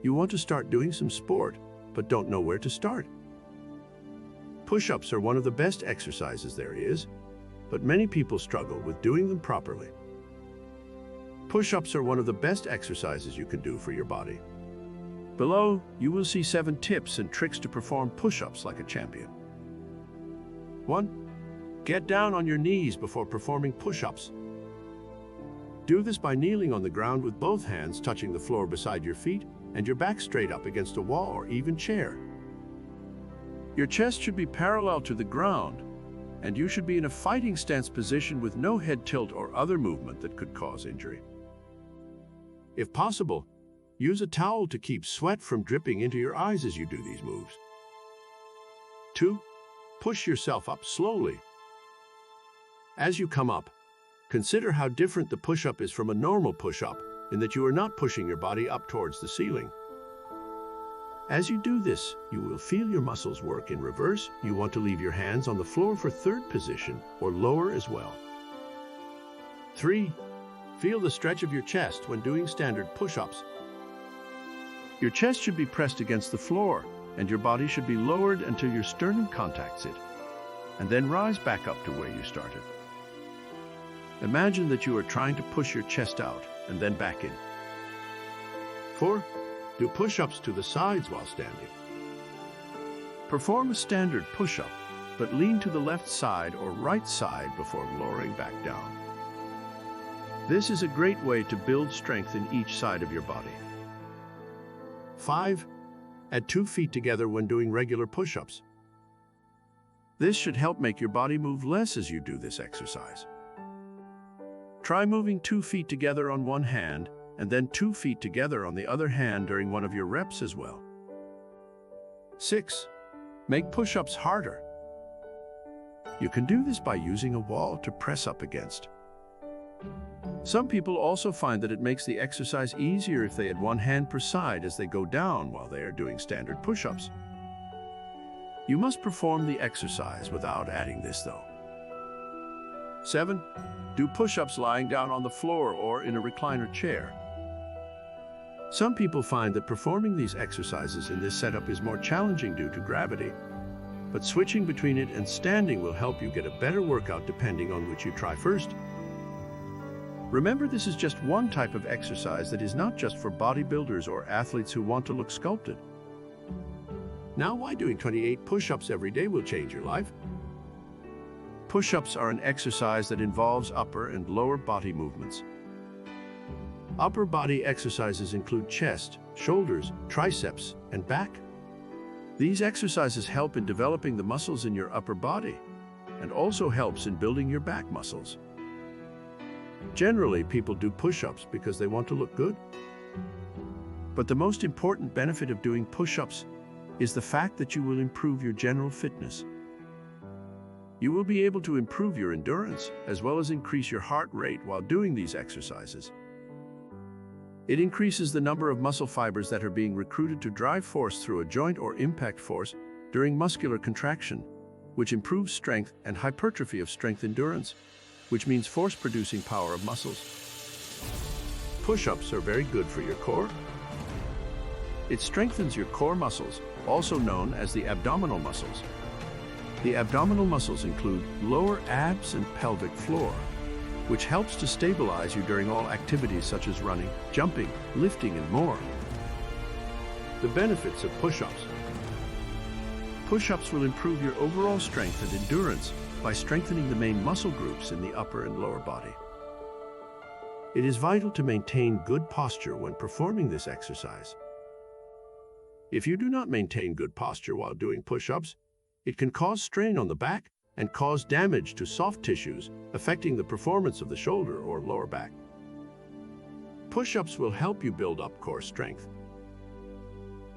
You want to start doing some sport, but don't know where to start. Push-ups are one of the best exercises there is, but many people struggle with doing them properly. Push-ups are one of the best exercises you can do for your body. Below, you will see 7 tips and tricks to perform push-ups like a champion. 1. Get down on your knees before performing push-ups. Do this by kneeling on the ground with both hands touching the floor beside your feet and your back straight up against a wall or even chair. Your chest should be parallel to the ground, and you should be in a fighting stance position with no head tilt or other movement that could cause injury. If possible, use a towel to keep sweat from dripping into your eyes as you do these moves. 2. Push yourself up slowly. As you come up, consider how different the push-up is from a normal push-up in that you are not pushing your body up towards the ceiling. As you do this, you will feel your muscles work in reverse. You want to leave your hands on the floor for third position or lower as well. 3. Feel the stretch of your chest when doing standard push-ups. Your chest should be pressed against the floor, and your body should be lowered until your sternum contacts it, and then rise back up to where you started. Imagine that you are trying to push your chest out and then back in. 4. Do push-ups to the sides while standing. Perform a standard push-up, but lean to the left side or right side before lowering back down. This is a great way to build strength in each side of your body. 5. Add 2 feet together when doing regular push-ups. This should help make your body move less as you do this exercise. Try moving 2 feet together on one hand and then 2 feet together on the other hand during one of your reps as well. 6. Make push-ups harder. You can do this by using a wall to press up against. Some people also find that it makes the exercise easier if they add one hand per side as they go down while they are doing standard push-ups. You must perform the exercise without adding this though. 7. Do push-ups lying down on the floor or in a recliner chair. Some people find that performing these exercises in this setup is more challenging due to gravity, but switching between it and standing will help you get a better workout depending on which you try first. Remember, this is just one type of exercise that is not just for bodybuilders or athletes who want to look sculpted. Now, why doing 28 push-ups every day will change your life? Push-ups are an exercise that involves upper and lower body movements. Upper body exercises include chest, shoulders, triceps, and back. These exercises help in developing the muscles in your upper body and also helps in building your back muscles. Generally, people do push-ups because they want to look good. But the most important benefit of doing push-ups is the fact that you will improve your general fitness. You will be able to improve your endurance as well as increase your heart rate while doing these exercises. It increases the number of muscle fibers that are being recruited to drive force through a joint or impact force during muscular contraction, which improves strength and hypertrophy of strength endurance, which means force-producing power of muscles. Push-ups are very good for your core. It strengthens your core muscles, also known as the abdominal muscles. The abdominal muscles include lower abs and pelvic floor, which helps to stabilize you during all activities such as running, jumping, lifting, and more. The benefits of push-ups. Push-ups will improve your overall strength and endurance by strengthening the main muscle groups in the upper and lower body. It is vital to maintain good posture when performing this exercise. If you do not maintain good posture while doing push-ups, it can cause strain on the back and cause damage to soft tissues, affecting the performance of the shoulder or lower back. Push-ups will help you build up core strength.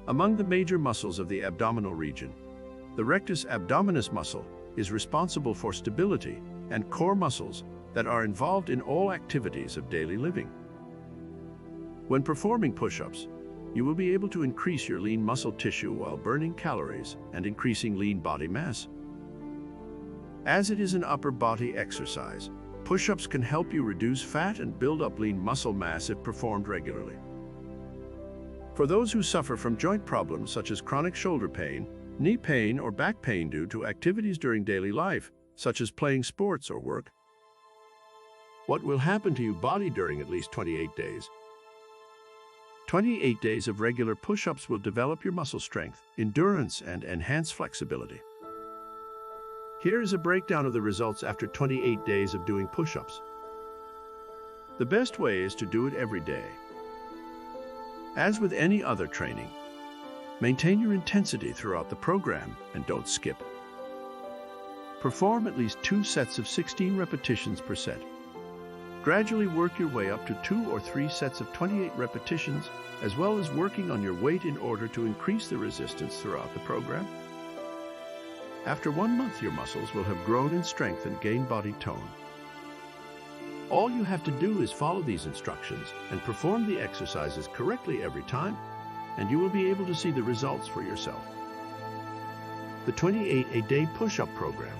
Among the major muscles of the abdominal region, the rectus abdominis muscle is responsible for stability and core muscles that are involved in all activities of daily living. When performing push-ups, you will be able to increase your lean muscle tissue while burning calories and increasing lean body mass. As it is an upper body exercise, push-ups can help you reduce fat and build up lean muscle mass if performed regularly. For those who suffer from joint problems such as chronic shoulder pain, knee pain, or back pain due to activities during daily life, such as playing sports or work, what will happen to your body during at least 28 days? 28 days of regular push-ups will develop your muscle strength, endurance, and enhance flexibility. Here is a breakdown of the results after 28 days of doing push-ups. The best way is to do it every day. As with any other training, maintain your intensity throughout the program and don't skip. Perform at least 2 sets of 16 repetitions per set. Gradually work your way up to 2 or 3 sets of 28 repetitions, as well as working on your weight in order to increase the resistance throughout the program. After 1 month, your muscles will have grown in strength and gained body tone. All you have to do is follow these instructions and perform the exercises correctly every time, and you will be able to see the results for yourself. The 28-day push-up program.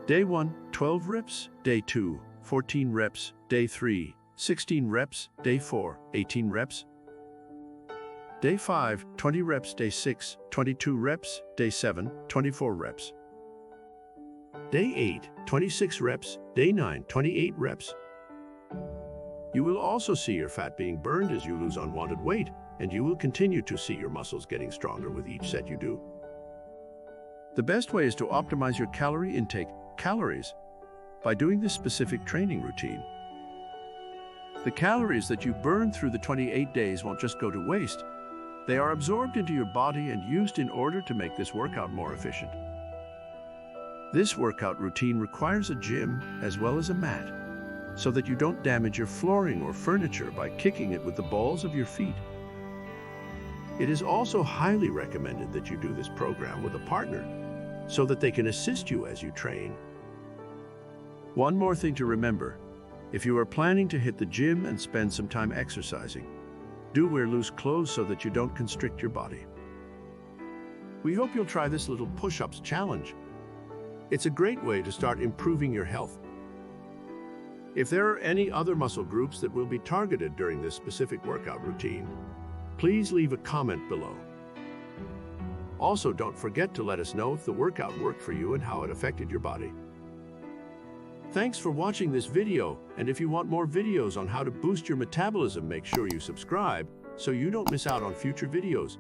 Day 1, 12 reps. Day 2, 14 reps. Day 3, 16 reps. Day 4, 18 reps. Day 5, 20 reps. Day 6, 22 reps. Day 7, 24 reps. Day 8, 26 reps. Day 9, 28 reps. You will also see your fat being burned as you lose unwanted weight, and you will continue to see your muscles getting stronger with each set you do. The best way is to optimize your calorie intake, calories, by doing this specific training routine. The calories that you burn through the 28 days won't just go to waste. They are absorbed into your body and used in order to make this workout more efficient. This workout routine requires a gym as well as a mat, so that you don't damage your flooring or furniture by kicking it with the balls of your feet. It is also highly recommended that you do this program with a partner, so that they can assist you as you train. One more thing to remember: if you are planning to hit the gym and spend some time exercising, do wear loose clothes so that you don't constrict your body. We hope you'll try this little push-ups challenge. It's a great way to start improving your health. If there are any other muscle groups that will be targeted during this specific workout routine, please leave a comment below. Also, don't forget to let us know if the workout worked for you and how it affected your body. Thanks for watching this video, and if you want more videos on how to boost your metabolism, make sure you subscribe so you don't miss out on future videos.